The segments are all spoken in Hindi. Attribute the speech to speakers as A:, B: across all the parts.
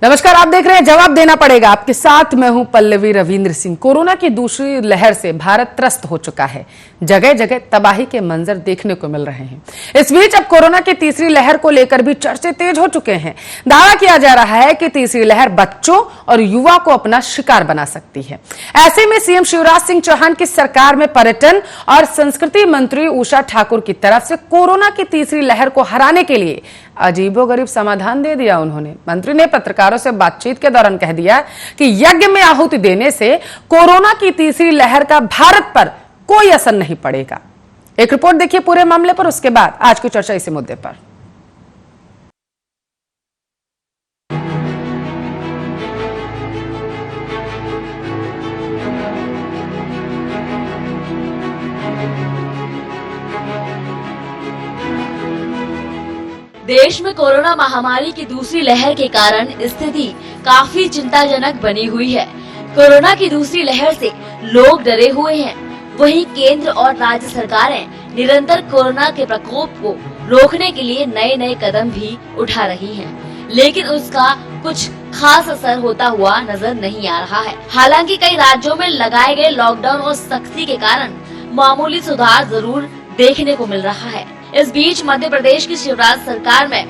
A: नमस्कार, आप देख रहे हैं जवाब देना पड़ेगा। आपके साथ मैं हूं पल्लवी रविंद्र सिंह। कोरोना की दूसरी लहर से भारत त्रस्त हो चुका है। जगह जगह तबाही के मंजर देखने को मिल रहे हैं। इस बीच अब कोरोना की तीसरी लहर को लेकर भी चर्चे तेज हो चुके हैं। दावा किया जा रहा है कि तीसरी लहर बच्चों और युवा को अपना शिकार बना सकती है। ऐसे में सीएम शिवराज सिंह चौहान की सरकार में पर्यटन और संस्कृति मंत्री उषा ठाकुर की तरफ से कोरोना की तीसरी लहर को हराने के लिए अजीबोगरीब समाधान दे दिया। उन्होंने मंत्री ने पत्रकारों से बातचीत के दौरान कह दिया कि यज्ञ में आहुति देने से कोरोना की तीसरी लहर का भारत पर कोई असर नहीं पड़ेगा। एक रिपोर्ट देखिए पूरे मामले पर, उसके बाद आज की चर्चा इसी मुद्दे पर।
B: देश में कोरोना महामारी की दूसरी लहर के कारण स्थिति काफी चिंताजनक बनी हुई है। कोरोना की दूसरी लहर से लोग डरे हुए हैं। वहीं केंद्र और राज्य सरकारें निरंतर कोरोना के प्रकोप को रोकने के लिए नए नए कदम भी उठा रही हैं, लेकिन उसका कुछ खास असर होता हुआ नजर नहीं आ रहा है। हालांकि कई राज्यों में लगाए गए लॉकडाउन और सख्ती के कारण मामूली सुधार जरूर देखने को मिल रहा है। इस बीच मध्य प्रदेश की शिवराज सरकार में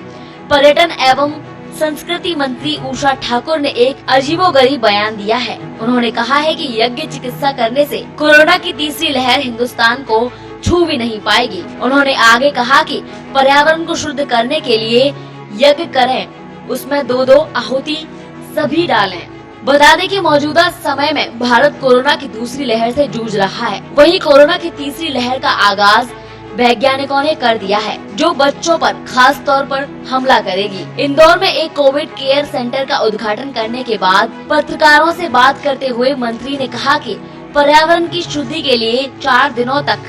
B: पर्यटन एवं संस्कृति मंत्री उषा ठाकुर ने एक अजीबोगरीब बयान दिया है। उन्होंने कहा है कि यज्ञ चिकित्सा करने से कोरोना की तीसरी लहर हिंदुस्तान को छू भी नहीं पाएगी। उन्होंने आगे कहा कि पर्यावरण को शुद्ध करने के लिए यज्ञ करें, उसमें दो आहुति सभी डालें। बता दें कि मौजूदा समय में भारत कोरोना की दूसरी लहर से जूझ रहा है। वहीं कोरोना की तीसरी लहर का आगाज वैज्ञानिकों ने कर दिया है, जो बच्चों पर खास तौर पर हमला करेगी। इंदौर में एक कोविड केयर सेंटर का उद्घाटन करने के बाद पत्रकारों से बात करते हुए मंत्री ने कहा कि पर्यावरण की शुद्धि के लिए 4 दिनों तक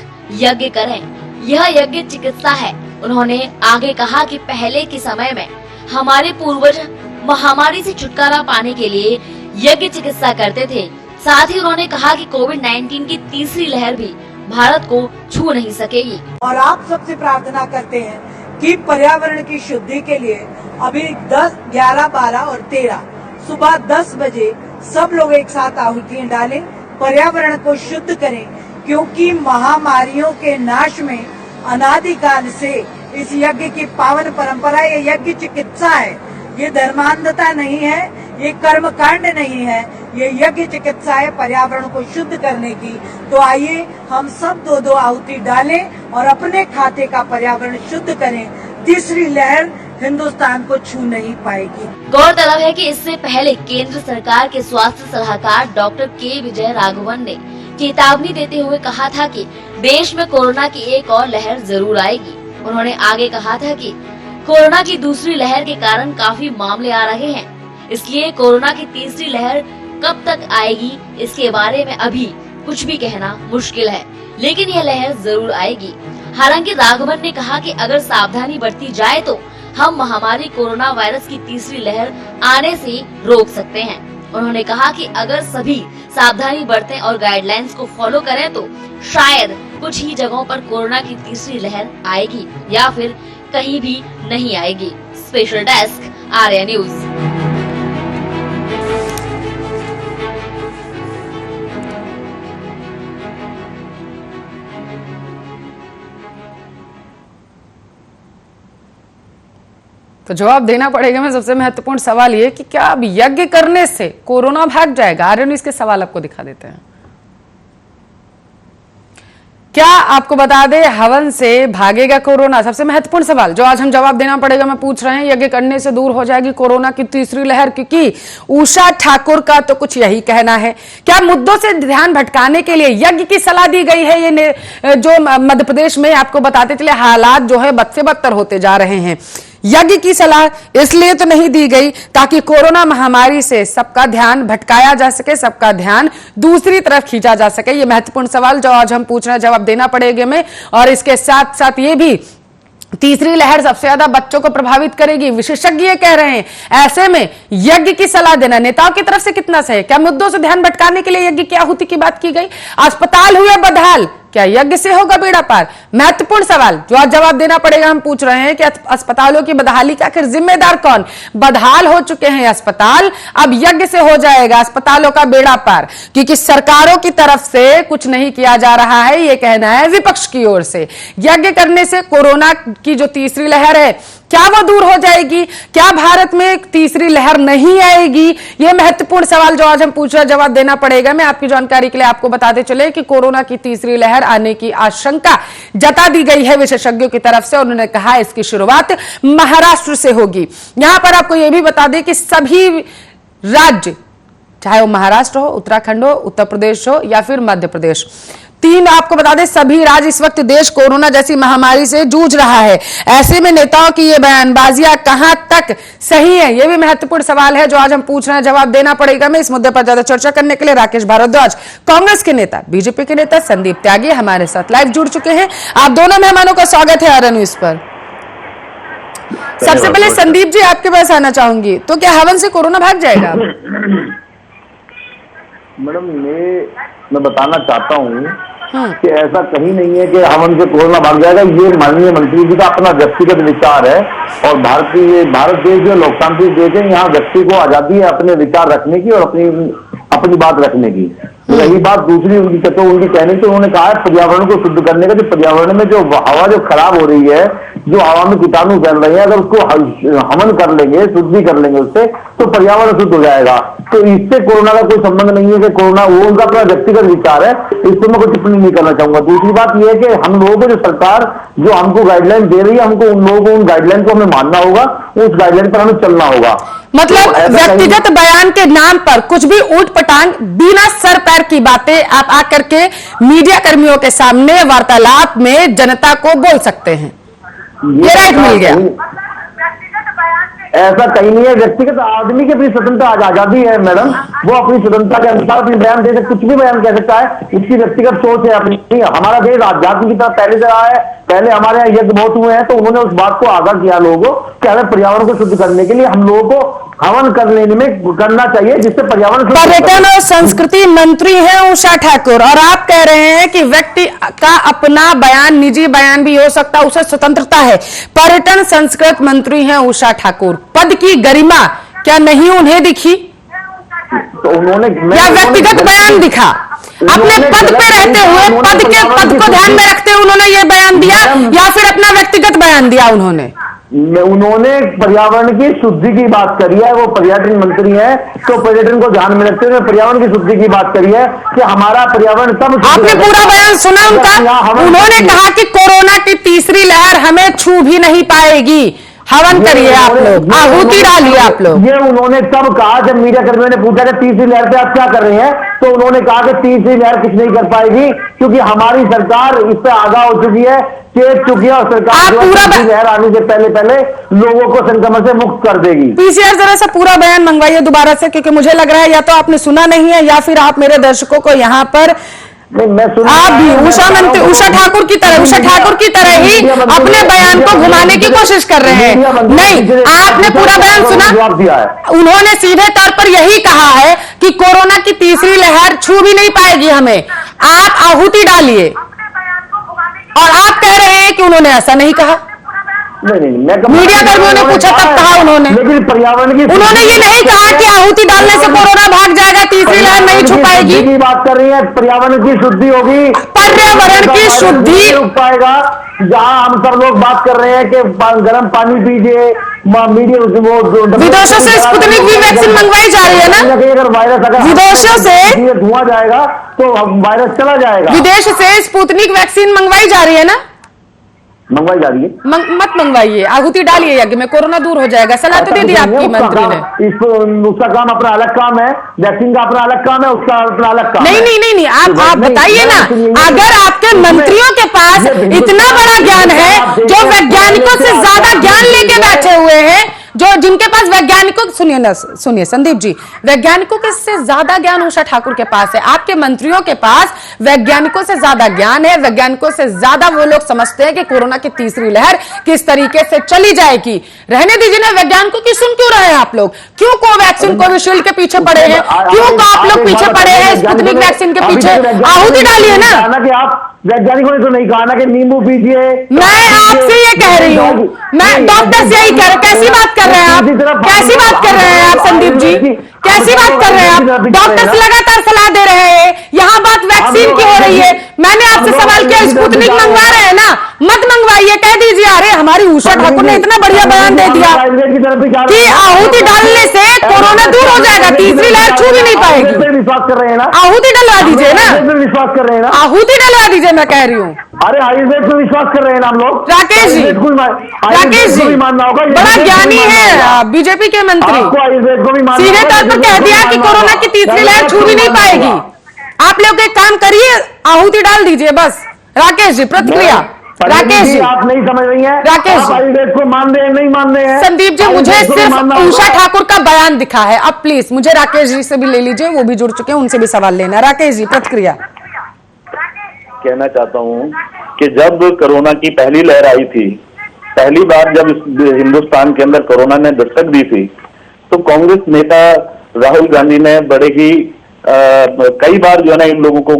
B: यज्ञ करें। यह यज्ञ चिकित्सा है। उन्होंने आगे कहा कि पहले के समय में हमारे पूर्वज महामारी से छुटकारा पाने के लिए यज्ञ चिकित्सा करते थे। साथ ही उन्होंने कहा कि कोविड-19 की तीसरी लहर भी भारत को छू नहीं सकेगी।
C: और आप सबसे प्रार्थना करते हैं कि पर्यावरण की शुद्धि के लिए अभी 10, 11, 12 और 13 सुबह 10 बजे सब लोग एक साथ आहुतियां डालें, पर्यावरण को शुद्ध करें, क्योंकि महामारियों के नाश में अनादिकाल से इस यज्ञ की पावन परंपरा, ये यज्ञ चिकित्सा है, ये धर्मांधता नहीं है, ये कर्मकांड नहीं है, ये यज्ञ चिकित्सा है पर्यावरण को शुद्ध करने की। तो आइए हम सब दो आहुति डालें और अपने खाते का पर्यावरण शुद्ध करें। तीसरी लहर हिंदुस्तान को छू नहीं पाएगी।
B: गौरतलब है कि इससे पहले केंद्र सरकार के स्वास्थ्य सलाहकार डॉक्टर के विजय राघवन ने चेतावनी देते हुए कहा था कि देश में कोरोना की एक और लहर जरूर आएगी। उन्होंने आगे कहा था कि कोरोना की दूसरी लहर के कारण काफी मामले आ रहे हैं, इसलिए कोरोना की तीसरी लहर कब तक आएगी इसके बारे में अभी कुछ भी कहना मुश्किल है, लेकिन यह लहर जरूर आएगी। हालांकि राघवन ने कहा कि अगर सावधानी बरती जाए तो हम महामारी कोरोना वायरस की तीसरी लहर आने से रोक सकते हैं। उन्होंने कहा कि अगर सभी सावधानी बरतें और गाइडलाइंस को फॉलो करें तो शायद कुछ ही जगहों पर कोरोना की तीसरी लहर आएगी या फिर कहीं भी नहीं आएगी। Special desk Arya news.
A: तो जवाब देना पड़ेगा में सबसे महत्वपूर्ण सवाल ये कि क्या अब यज्ञ करने से कोरोना भाग जाएगा? आर्य न्यूज़ के सवाल आपको दिखा देते हैं। क्या आपको बता दें हवन से भागेगा कोरोना? सबसे महत्वपूर्ण सवाल जो आज हम जवाब देना पड़ेगा में पूछ रहे हैं। यज्ञ करने से दूर हो जाएगी कोरोना की तीसरी लहर, क्योंकि उषा ठाकुर का तो कुछ यही कहना है। क्या मुद्दों से ध्यान भटकाने के लिए यज्ञ की सलाह दी गई है? ये जो मध्य प्रदेश में आपको बताते चले हालात जो है बद से बदतर होते जा रहे हैं। यज्ञ की सलाह इसलिए तो नहीं दी गई ताकि कोरोना महामारी से सबका ध्यान भटकाया जा सके, सबका ध्यान दूसरी तरफ खींचा जा सके। ये महत्वपूर्ण सवाल जो आज हम पूछ रहे हैं, जवाब देना पड़ेगा में। और इसके साथ साथ ये भी तीसरी लहर सबसे ज्यादा बच्चों को प्रभावित करेगी, विशेषज्ञ ये कह रहे हैं। ऐसे में यज्ञ की सलाह देना नेताओं की तरफ से कितना सही? क्या मुद्दों से ध्यान भटकाने के लिए यज्ञ की आहुति की बात की गई? अस्पताल हुए बदहाल, क्या यज्ञ से होगा बेड़ा पार? महत्वपूर्ण सवाल जो आज जवाब देना पड़ेगा। हम पूछ रहे हैं कि अस्पतालों की बदहाली का आखिर जिम्मेदार कौन? बदहाल हो चुके हैं अस्पताल, अब यज्ञ से हो जाएगा अस्पतालों का बेड़ा पार, क्योंकि सरकारों की तरफ से कुछ नहीं किया जा रहा है, यह कहना है विपक्ष की ओर से। यज्ञ करने से कोरोना की जो तीसरी लहर है क्या वो दूर हो जाएगी? क्या भारत में एक तीसरी लहर नहीं आएगी? ये महत्वपूर्ण सवाल जो आज हम पूछ रहे हैं, जवाब देना पड़ेगा। मैं आपकी जानकारी के लिए आपको बताते चले कि कोरोना की तीसरी लहर आने की आशंका जता दी गई है विशेषज्ञों की तरफ से। उन्होंने कहा इसकी शुरुआत महाराष्ट्र से होगी। यहां पर आपको यह भी बता दें कि सभी राज्य, चाहे वो महाराष्ट्र हो, उत्तराखंड हो, उत्तर प्रदेश हो या फिर मध्य प्रदेश, तीन आपको बता दें सभी राज्य इस वक्त देश कोरोना जैसी महामारी से जूझ रहा है। ऐसे में नेताओं की ये बयानबाजियां कहां तक सही है, यह भी महत्वपूर्ण सवाल है जो आज हम पूछ रहे हैं, जवाब देना पड़ेगा। मैं इस मुद्दे पर ज्यादा चर्चा करने के लिए राकेश भारद्वाज, कांग्रेस के नेता, बीजेपी के नेता संदीप त्यागी हमारे साथ लाइव जुड़ चुके हैं। आप दोनों मेहमानों का स्वागत है आर न्यूज पर। सबसे पहले संदीप जी आपके पास आना चाहूंगी, तो क्या हवन से कोरोना भाग जाएगा?
D: मैडम मैं बताना चाहता हूँ कि ऐसा कहीं नहीं है कि हवन से कोरोना भाग जाएगा। ये माननीय मंत्री जी का अपना व्यक्तिगत विचार है और भारत देश जो लोकतांत्रिक देश है, यहाँ व्यक्ति को आजादी है अपने विचार रखने की और अपनी बात रखने की। रही बात दूसरी उनकी कहने की, उन्होंने कहा है पर्यावरण को शुद्ध करने का। जो पर्यावरण में जो हवा जो खराब हो रही है, जो हवा में कीटाणु फैल रहे हैं, अगर उसको हवन कर लेंगे, शुद्धि कर लेंगे उससे, तो पर्यावरण शुद्ध हो जाएगा। तो इससे कोरोना का कोई संबंध नहीं है कि कोरोना, वो उनका अपना व्यक्तिगत विचार है, इस पर मैं कोई टिप्पणी नहीं करना चाहूंगा। दूसरी बात यह है कि हम लोगों को जो सरकार जो हमको गाइडलाइन दे रही है, हमको उन लोगों को उन गाइडलाइन को हमें मानना होगा, उस गाइडलाइन पर हमें चलना होगा।
A: मतलब
D: तो
A: व्यक्तिगत बयान के नाम पर कुछ भी ऊट पटांग बिना सर पैर की बातें आप आकर के मीडिया कर्मियों के सामने वार्तालाप में जनता को बोल सकते हैं, ये राइट मिल गया?
D: ऐसा कहीं नहीं है। व्यक्तिगत आदमी की अपनी स्वतंत्रता आजादी है मैडम, वो अपनी स्वतंत्रता के अनुसार अपनी बयान दे सकते, कुछ भी बयान कह सकता है, उसकी व्यक्तिगत सोच है अपनी। हमारा देश आध्यात्म की तरफ पहले से रहा है, पहले हमारे यहाँ यज्ञ बहुत हुए हैं, तो उन्होंने उस बात को आगाह किया लोगों को कि हमें पर्यावरण को शुद्ध करने के लिए हम लोगों को हवन कर लेने में करना चाहिए, जिससे पर्यावरण।
A: पर्यटन और संस्कृति मंत्री हैं उषा ठाकुर, और आप कह रहे हैं कि व्यक्ति का अपना बयान, निजी बयान भी हो सकता है, उसे स्वतंत्रता है। पर्यटन संस्कृति मंत्री हैं उषा ठाकुर, पद की गरिमा क्या नहीं उन्हें दिखी?
D: तो उन्होंने
A: या व्यक्तिगत बयान दिखा? अपने पद पे रहते हुए पद को ध्यान में रखते हुए उन्होंने ये बयान दिया, या फिर अपना व्यक्तिगत बयान दिया उन्होंने?
D: उन्होंने पर्यावरण की शुद्धि की बात करी है, वो पर्यटन मंत्री है, तो पर्यटन को ध्यान में रखते हुए पर्यावरण की शुद्धि की बात करी है कि हमारा पर्यावरण तब।
A: आपने पूरा बयान सुना उनका? उन्होंने कहा कि कोरोना की तीसरी लहर हमें छू भी नहीं पाएगी, हवन करिए आप लोग, आहुति डालिए आप लोग।
D: ये उन्होंने तब कहा जब मीडिया कर्मियों ने पूछा कि तीसरी लहर पे आप क्या कर रहे हैं, तो उन्होंने कहा कि तीसरी लहर कुछ नहीं कर पाएगी, क्योंकि हमारी सरकार इस पे आगाह हो चुकी है, चेत चुकी है, और सरकार तीसरी लहर आने से पहले लोगों को संक्रमण से मुक्त कर देगी।
A: पीसीआर जरा सा पूरा बयान मंगवाइए दोबारा से, क्योंकि मुझे लग रहा है या तो आपने सुना नहीं है या फिर आप मेरे दर्शकों को यहाँ पर आप भी उषा ठाकुर की तरह ही अपने बयान को घुमाने की कोशिश कर रहे हैं। नहीं, आपने पूरा बयान सुना? उन्होंने सीधे तौर पर यही कहा है कि कोरोना की तीसरी लहर छू भी नहीं पाएगी हमें, आप आहुति डालिए, और आप कह रहे हैं कि उन्होंने ऐसा नहीं कहा।
D: नहीं,
A: मीडिया कर्मियों ने पूछा तब कहा उन्होंने,
D: लेकिन पर्यावरण की
A: उन्होंने ये नहीं कहा कि आहुति डालने से कोरोना भाग जाएगा, तीसरी लहर नहीं छुपाएगी।
D: की बात कर रही है, पर्यावरण की शुद्धि होगी,
A: पर्यावरण की शुद्धि
D: रुक पाएगा। जहाँ हम सब लोग बात कर रहे हैं कि गर्म पानी पीजिए,
A: विदेशों से स्पुतनिक वी वैक्सीन मंगवाई जा रही है ना?
D: अगर वायरस
A: विदेशों से
D: धुआं जाएगा तो वायरस चला जाएगा।
A: विदेश से स्पुतनिक वैक्सीन मंगवाई जा रही है ना?
D: मंगवाई जा रही है।
A: मत मंगवाइए, आहुति डालिए यज्ञ में, कोरोना दूर हो जाएगा। सलाह तो दे दी आपकी मंत्री ने।
D: उसका काम अपना अलग काम है, वैक्सीन का अपना अलग काम है, उसका अपना अलग काम
A: नहीं, आप बताइए ना, अगर आपके मंत्रियों के पास इतना बड़ा ज्ञान है, जो वैज्ञानिकों से ज्यादा ज्ञान लेके बैठे हुए हैं, जो जिनके पास वैज्ञानिकों, सुनिए संदीप जी, वैज्ञानिकों के से ज्यादा ज्ञान उषा ठाकुर के पास है, आपके मंत्रियों के पास वैज्ञानिकों से ज्यादा ज्ञान है, वैज्ञानिकों से ज्यादा वो लोग समझते हैं कि कोरोना की तीसरी लहर किस तरीके से चली जाएगी। रहने दीजिए ना, वैज्ञानिकों की सुन क्यों रहे हैं आप लोग? क्यों कोवैक्सीन कोविशील्ड के पीछे पड़े हैं? क्यों आप लोग पीछे पड़े हैं स्पुतनिक वैक्सीन के पीछे? आहुति डालिए ना।
D: वैज्ञानिकों ने तो नहीं कहा ना कि नींबू पीजिए।
A: मैं आपसे ये कह रही हूँ, मैं डॉक्टर से यही कह रही हूँ। कैसी बात कर रहे हैं आप, कैसी बात कर रहे हैं आप संदीप जी, कैसी बात कर रहे हैं आप? डॉक्टर्स लगातार सलाह दे रहे हैं, यहाँ बात वैक्सीन की हो रही है। मैंने आपसे सवाल किया, स्पुतनिक मंगवा रहे हैं ना, मत मंगवाइए, कह दीजिए। अरे हमारी उषा ठाकुर ने इतना बढ़िया बयान दे दिया कि आहुति डालने से कोरोना दूर हो जाएगा, तीसरी लहर छू भी नहीं पाएगी।
D: विश्वास कर रहे हैं ना,
A: आहुति डलवा दीजिए ना,
D: विश्वास कर रहे हैं ना,
A: आहुति डलवा दीजिए, मैं कह रही हूँ।
D: अरे आयुर्वेद पे विश्वास कर रहे हैं ना हम लोग।
A: राकेश जी, राकेश जी
D: मानना होगा,
A: बड़ा ज्ञानी है बीजेपी के मंत्री,
D: आयुर्वेद को भी मानना
A: सीधे तौर पर कह दिया कि कोरोना की तीसरी लहर छू भी नहीं पाएगी। आप लोग एक काम करिए, आहुति डाल दीजिए बस। राकेश जी प्रतिक्रिया। राकेश जी
D: आप नहीं समझ रही हैं,
A: राकेश जी
D: आयुर्वेद को मान रहे हैं नहीं मान रहे हैं।
A: संदीप जी मुझे सिर्फ उषा ठाकुर का बयान दिखा है, अब प्लीज मुझे राकेश जी से भी ले लीजिए, वो भी जुड़ चुके हैं, उनसे भी सवाल लेना। राकेश जी प्रतिक्रिया।
E: कहना चाहता हूं कि जब कोरोना की पहली लहर आई थी, पहली बार जब हिंदुस्तान के अंदर कोरोना ने दस्तक दी थी, तो कांग्रेस नेता राहुल गांधी ने बड़े ही कई बार जो है ना इन लोगों को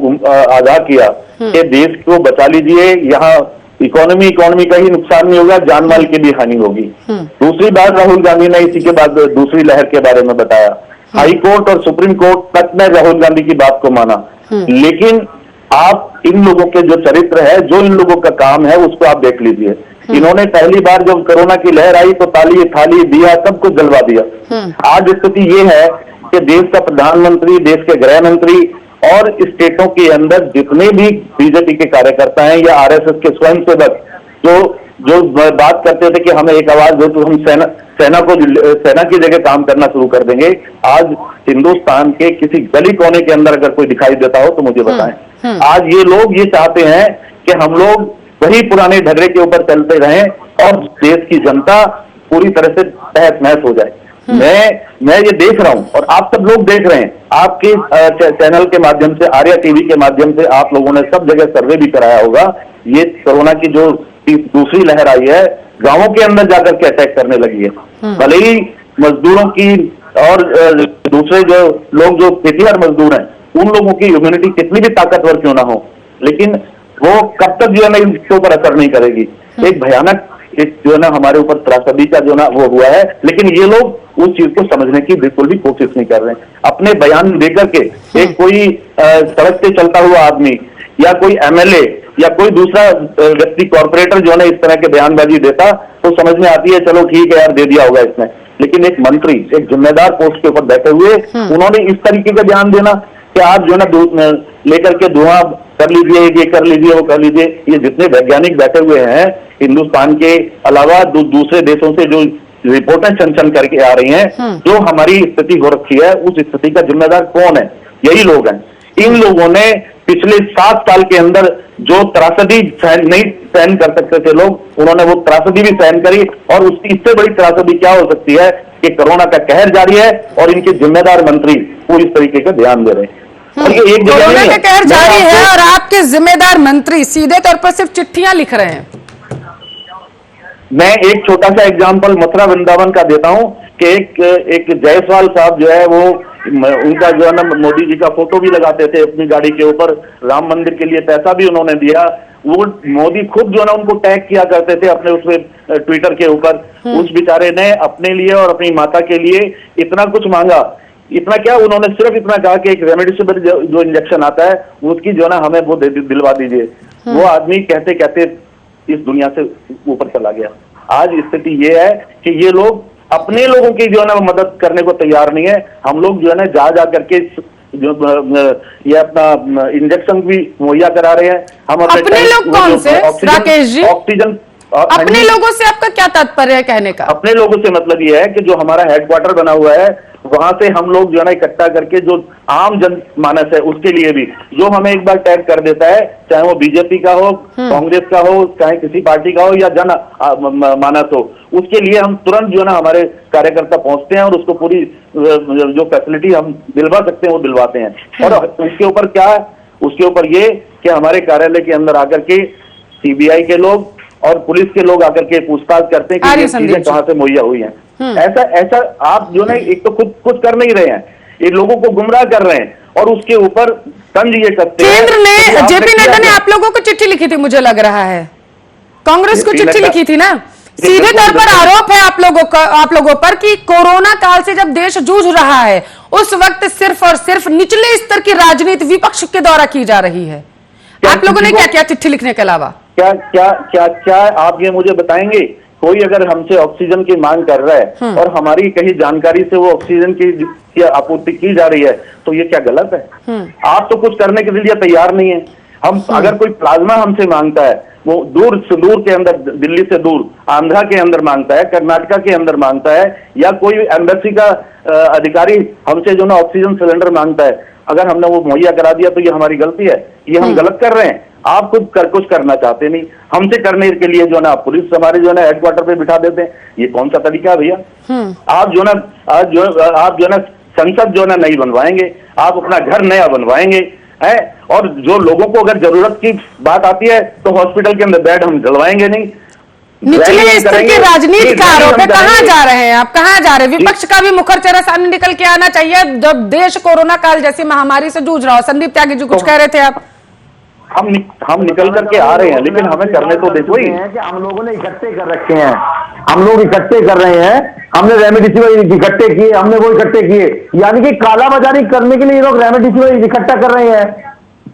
E: आगाह किया कि देश को बचा लीजिए, यहाँ इकोनॉमी का ही नुकसान नहीं होगा, जान माल की भी हानि होगी। दूसरी बार राहुल गांधी ने इसी के बाद दूसरी लहर के बारे में बताया। हाई कोर्ट और सुप्रीम कोर्ट तक ने राहुल गांधी की बात को माना, लेकिन आप इन लोगों के जो चरित्र है, जो इन लोगों का काम है, उसको आप देख लीजिए। इन्होंने पहली बार जब कोरोना की लहर आई तो ताली थाली दिया, सब कुछ जलवा दिया। आज स्थिति ये है कि देश का प्रधानमंत्री, देश के गृह मंत्री और स्टेटों के अंदर जितने भी बीजेपी के कार्यकर्ता हैं या आरएसएस के स्वयंसेवक जो बात करते थे कि हमें एक आवाज दो तो हम सेना की जगह काम करना शुरू कर देंगे, आज हिंदुस्तान के किसी गली कोने के अंदर अगर कोई दिखाई देता हो तो मुझे बताएं। आज ये लोग ये चाहते हैं कि हम लोग वही पुराने ढगरे के ऊपर चलते रहें और देश की जनता पूरी तरह से तहस नहस हो जाए। मैं ये देख रहा हूं और आप सब लोग देख रहे हैं, आपके चैनल के माध्यम से, आर्या टीवी के माध्यम से आप लोगों ने सब जगह सर्वे भी कराया होगा। ये कोरोना की जो दूसरी लहर आई है, गांवों के अंदर जाकर के अटैक करने लगी है। भले ही मजदूरों की और दूसरे जो लोग जो खेतीहर मजदूर हैं, उन लोगों की इम्यूनिटी कितनी भी ताकतवर क्यों ना हो, लेकिन वो कब तक जो है ना इसके ऊपर असर नहीं करेगी। एक भयानक एक जो है ना हमारे ऊपर त्रासदी का जो ना वो हुआ है, लेकिन ये लोग उस चीज को समझने की बिल्कुल भी कोशिश नहीं कर रहे हैं। अपने बयान देकर के एक कोई सड़क से चलता हुआ आदमी या कोई एमएलए या कोई दूसरा व्यक्ति कॉर्पोरेटर जो है ना इस तरह के बयानबाजी देता तो समझ में आती है, चलो ठीक है यार दे दिया होगा इसने। लेकिन एक मंत्री एक जिम्मेदार पोस्ट के ऊपर बैठे हुए उन्होंने इस तरीके का बयान देना कि आप जो है ना लेकर के धुआं कर लीजिए, ये कर लीजिए, वो कर लीजिए। ये जितने वैज्ञानिक बैठे हुए हैं हिंदुस्तान के अलावा दूसरे देशों से जो रिपोर्टें छन करके आ रही हैं, जो हमारी स्थिति हो रखी है, उस स्थिति का जिम्मेदार कौन है? यही लोग हैं। इन लोगों ने पिछले 7 साल के अंदर जो त्रासदी नहीं सहन कर सकते थे लोग, उन्होंने वो त्रासदी भी सहन करी। और उसकी इससे बड़ी त्रासदी क्या हो सकती है कि कोरोना का कहर जारी है और इनके जिम्मेदार मंत्री पूरी तरीके का ध्यान दे रहे हैं। और ये एक
A: कोरोना का कहर जारी है और आपके जिम्मेदार मंत्री सीधे तौर पर सिर्फ चिट्ठियां लिख रहे हैं।
E: मैं एक छोटा सा एग्जांपल मथुरा वृंदावन का देता हूं कि एक जायसवाल साहब जो है वो उनका जो है ना मोदी जी का फोटो भी लगाते थे अपनी गाड़ी के ऊपर, राम मंदिर के लिए पैसा भी उन्होंने दिया। वो मोदी खुद जो है ना उनको टैग किया करते थे अपने उसमें ट्विटर के ऊपर। उस बेचारे ने अपने लिए और अपनी माता के लिए इतना कुछ मांगा। इतना क्या, उन्होंने सिर्फ इतना कहा कि एक रेमडेसिविर जो इंजेक्शन आता है उसकी जो है ना हमें वो दिलवा दीजिए। वो आदमी कहते कहते इस दुनिया से ऊपर चला गया। आज स्थिति ये है कि ये लोग अपने लोगों की जो है ना मदद करने को तैयार नहीं है। हम लोग जो है ना जा करके जो ये अपना इंजेक्शन भी मुहैया करा रहे हैं। हम
A: अपने लोग कौन से राकेश जी?
E: ऑक्सीजन
A: अपने लोगों से आपका क्या तात्पर्य है कहने का?
E: अपने लोगों से मतलब ये है कि जो हमारा हेडक्वार्टर बना हुआ है वहां से हम लोग जो है ना इकट्ठा करके जो आम जन मानस है उसके लिए भी जो हमें एक बार टैग कर देता है, चाहे वो बीजेपी का हो, कांग्रेस का हो, चाहे किसी पार्टी का हो या जन मानस हो, उसके लिए हम तुरंत जो है ना हमारे कार्यकर्ता पहुंचते हैं और उसको पूरी जो फैसिलिटी हम दिलवा सकते हैं वो दिलवाते हैं। और उसके ऊपर क्या है, उसके ऊपर ये कि हमारे कार्यालय के अंदर आकर के सीबीआई के लोग और पुलिस के लोग आकर के पूछताछ करते हैं कि ये चीजें कहां से मुहैया हुई हैं। ऐसा आप जो है एक तो खुद कुछ कर नहीं रहे हैं, ये लोगों को गुमराह कर रहे हैं और उसके ऊपर तंज ये करते हैं।
A: केंद्र ने,
E: तो आपने
A: जेपी
E: किया
A: नड्डा ने
E: क्या?
A: आप लोगों को चिट्ठी लिखी थी, मुझे लग रहा है कांग्रेस को
E: जेपी
A: चिट्ठी
E: नड्डा-
A: लिखी थी ना। सीधे तौर पर आरोप है आप लोगों पर कि कोरोना काल से जब देश जूझ रहा है उस वक्त सिर्फ और सिर्फ निचले स्तर की राजनीति विपक्ष के द्वारा की जा रही है। आप लोगों ने क्या किया चिट्ठी लिखने के अलावा?
E: क्या क्या क्या क्या आप ये मुझे बताएंगे? कोई अगर हमसे ऑक्सीजन की मांग कर रहा है और हमारी कहीं जानकारी से वो ऑक्सीजन की आपूर्ति की जा रही है तो ये क्या गलत है? आप तो कुछ करने के लिए तैयार नहीं है। हम अगर कोई प्लाज्मा हमसे मांगता है, वो दूर सुदूर के अंदर, दिल्ली से दूर आंध्रा के अंदर मांगता है, कर्नाटका के अंदर मांगता है, या कोई एम्बेसी का अधिकारी हमसे जो ना ऑक्सीजन सिलेंडर मांगता है, अगर हमने वो मुहैया करा दिया तो ये हमारी गलती है? ये हम गलत कर रहे हैं? आप खुद कुछ करना चाहते नहीं, हमसे करने के लिए जो ना पुलिस हमारे जो ना हेडक्वार्टर पे बिठा देते हैं। ये कौन सा तरीका है भैया? आप जो ना संसद जो ना नहीं बनवाएंगे, आप अपना घर नया बनवाएंगे है, और जो लोगों को अगर जरूरत की बात आती है तो हॉस्पिटल के अंदर बेड हम डलवाएंगे नहीं।
A: निचले स्तर की राजनीति का आरोप है। कहां जा रहे हैं आप, कहां जा रहे हैं? विपक्ष का भी मुखर चेहरा सामने निकल के आना चाहिए जब देश कोरोना काल जैसी महामारी से जूझ रहा हो। संदीप त्यागी जी कुछ कह रहे थे आप?
E: हम निकल करके आ रहे हैं, लेकिन हमें करने तो देखो ही।
D: कि हम लोगों ने इकट्ठे कर रखे हैं, हम लोग इकट्ठे कर रहे हैं, हमने रेमडेसिविर इकट्ठे किए, हमने वो इकट्ठे किए, यानी कि कालाबाजारी करने के लिए ये लोग रेमडेसिविर इकट्ठा कर रहे हैं।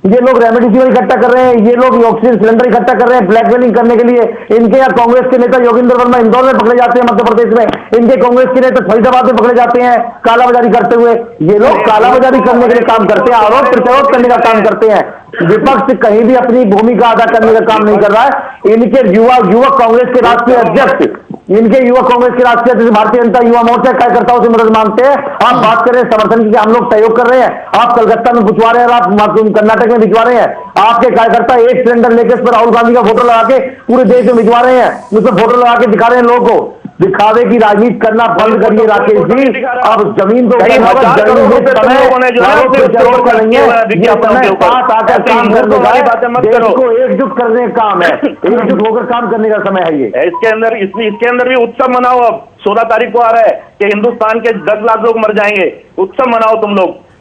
D: ये लोग रेमडेसिविर इकट्ठा कर रहे हैं, ये लोग ऑक्सीजन सिलेंडर इकट्ठा कर रहे हैं ब्लैकमेलिंग करने के लिए। इनके यहाँ कांग्रेस के नेता योगेंद्र वर्मा इंदौर में पकड़े जाते हैं, मध्य प्रदेश में। इनके कांग्रेस के नेता फरीदाबाद में पकड़े जाते हैं कालाबाजारी करते हुए। ये लोग कालाबाजारी करने के लिए काम करते हैं, आरोप प्रत्यारोप करने का काम करते हैं। विपक्ष कहीं भी अपनी भूमिका अदा करने का काम नहीं कर रहा है। इनके युवक कांग्रेस के राष्ट्रीय अध्यक्ष, इनके युवक कांग्रेस के राष्ट्रीय अध्यक्ष भारतीय जनता युवा मोर्चा कार्यकर्ताओं से मदद मांगते हैं। आप बात कर रहे हैं समर्थन की, हम लोग सहयोग कर रहे हैं। आप कलकत्ता में भिजवा रहे हैं, आप कर्नाटक में भिजवा रहे हैं। आपके कार्यकर्ता एक सिलेंडर लेकर उस पर राहुल गांधी का फोटो लगा के पूरे देश में भिजवा रहे हैं, उस पर फोटो लगा के दिखा रहे हैं लोगों को। दिखावे की राजनीति करना बंद करिए राकेश जी। अब जमीन तो
E: कई हजार करोड़ रुपए तुम लोगों ने जो है
D: देश को एकजुट करने का काम है, एकजुट होकर काम करने का समय है ये।
E: इसके अंदर भी उत्सव मनाओ। अब 16 तारीख को आ रहा है कि हिंदुस्तान के 10 लाख लोग मर जाएंगे। उत्सव मनाओ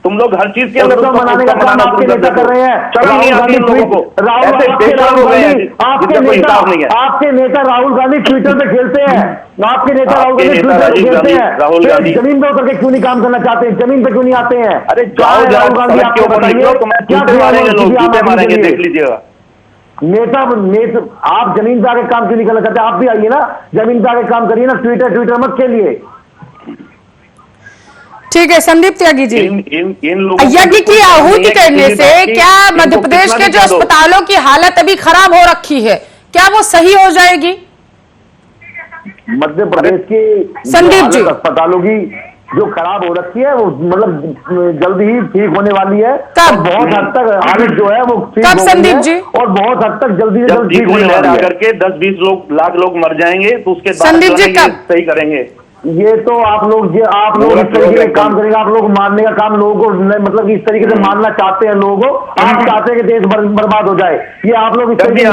E: तुम लोग हर चीज के अंदर
D: मनाने का काम आपके नेता कर रहे हैं।
E: शर्म नहीं आती इन लोगों को, ऐसे बेशर्म हो गए हैं जिनका कोई हिसाब नहीं है।
D: आपके नेता राहुल गांधी ट्विटर पे खेलते हैं, आपके नेता राहुल गांधी ट्विटर पे खेलते हैं।
E: राहुल गांधी
D: जमीन पे उतर के क्यों नहीं काम करना चाहते हैं? जमीन पे क्यों नहीं आते हैं?
E: अरे जाओ राहुल गांधी, आपको बताइए जूते मारेंगे लोग, जूते मारेंगे, देख लीजिएगा।
D: नेता आप जमीन पे आके काम क्यों नहीं करना चाहते? आप भी आइए ना, जमीन पे आके काम करिए ना, ट्विटर मत खेलिए।
A: ठीक है संदीप त्यागी जी,
E: इन लोगों
A: यज्ञ की आहुति करने से क्या मध्य प्रदेश के जो अस्पतालों की हालत अभी खराब हो रखी है, क्या वो सही हो जाएगी?
D: मध्य प्रदेश की
A: संदीप जी,
D: अस्पतालों की जो खराब हो रखी है वो मतलब जल्द ही ठीक होने वाली है।
A: कब?
D: बहुत हद तक हालत जो है वो ठीक
A: कब
D: हो
A: संदीप
D: गई
A: जी?
D: है और बहुत हद तक जल्दी से जल्द ठीक होने वाली है।
E: अगर के 10-20 लाख लोग मर जाएंगे तो उसके बाद
A: संदीप जी कब
E: सही करेंगे?
D: ये तो आप लोग इस तरीके से काम करेंगे, आप लोग मारने का काम लोगों को मतलब इस तरीके से मारना चाहते हैं लोगों को। आप चाहते हैं कि देश बर्बाद हो जाए, ये आप लोग इस तरीके से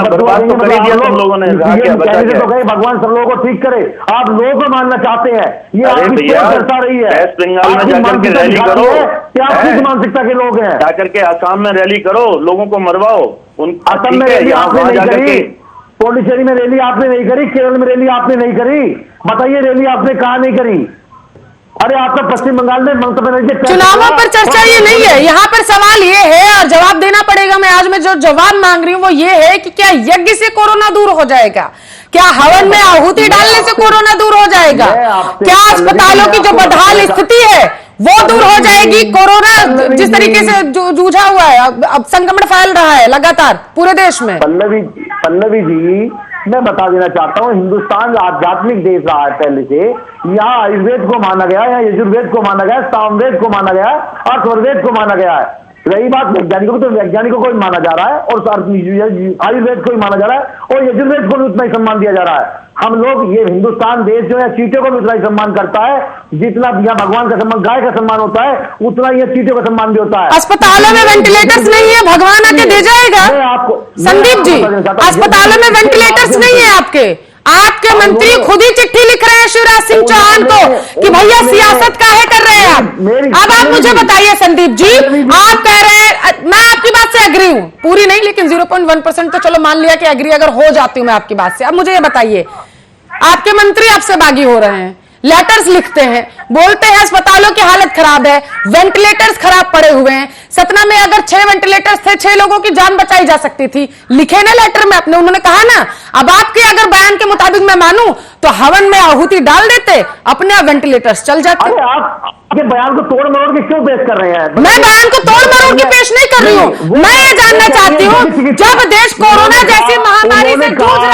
D: भगवान सब लोगों को ठीक करे, आप लोगों को मानना चाहते हैं। ये आपकी चर्चा रही है।
E: वेस्ट बंगाल में जाकर के रैली करो,
D: क्या आप किस मानसिकता के लोग हैं?
E: जाकर के आसाम में रैली करो, लोगों को मरवाओ।
D: असम में रैली आपने नहीं करी, पौंडीचेरी में रैली आपने नहीं करी, केरल में रैली आपने नहीं करी, बताइए रैली आपने कहा नहीं करी? अरे आप तो पश्चिम बंगाल में ममता बनर्जी
A: चुनावों पर चर्चा ये नहीं है, यहाँ पर सवाल ये है और जवाब देना पड़ेगा। मैं आज जो जवाब मांग रही हूँ वो ये है कि क्या यज्ञ से कोरोना दूर हो जाएगा? क्या हवन में आहुति डालने से कोरोना दूर हो जाएगा? क्या अस्पतालों की जो बदहाल स्थिति है वो दूर हो जाएगी? कोरोना जिस तरीके से जूझा हुआ है, अब संक्रमण फैल रहा है लगातार पूरे देश में।
D: पल्लवी जी, मैं बता देना चाहता हूँ, हिंदुस्तान आध्यात्मिक देश रहा है पहले से। यहाँ आयुर्वेद को माना गया, यहाँ यजुर्वेद को माना गया, सामवेद को माना गया, अथर्ववेद को माना गया है। रही बात वैज्ञानिकों को, तो वैज्ञानिकों को भी माना जा रहा है और आयुर्वेद को भी माना जा रहा है और यजुर्वेद को भी उतना ही सम्मान दिया जा रहा है। हम लोग ये हिंदुस्तान देश जो है चींटियों को भी उतना ही सम्मान करता है, जितना यहाँ भगवान का सम्मान, गाय का सम्मान होता है, उतना ही चींटियों का सम्मान भी होता है।
A: अस्पतालों में वेंटिलेटर्स नहीं है, भगवान आके दे जाएगा। संदीप जी, अस्पतालों में वेंटिलेटर्स नहीं है आपके मंत्री खुद ही चिट्ठी लिख रहे हैं शिवराज सिंह चौहान को कि भैया सियासत काहे कर रहे हैं आप? अब आप मुझे बताइए संदीप जी, आप हूं, पूरी नहीं, लेकिन 0.1% तो चलो मान लिया कि एग्री अगर हो जाती हूं मैं आपकी बात से। अब मुझे ये बताइए, आपके मंत्री आपसे बागी हो रहे हैं, लेटर्स लिखते हैं, बोलते हैं अस्पतालों की हालत खराब है, वेंटिलेटर्स खराब पड़े हुए हैं। सतना में अगर 6 वेंटिलेटर्स थे, 6 लोगों की जान बचाई जा सकती थी, लिखे ना लेटर में अपने, उन्होंने कहा ना। अब आपके अगर बयान के मुताबिक मैं मानूं तो हवन में आहुति डाल देते, अपने आप वेंटिलेटर्स चल जाते।
D: अरे आप आपके बयान को तोड़ मरोड़ के क्यों पेश कर रहे हैं?
A: मैं बयान को तोड़ मरोड़ के पेश नहीं कर रही हूं, मैं ये जानना चाहती हूं, जब देश कोरोना जैसी महामारी से जूझ रहा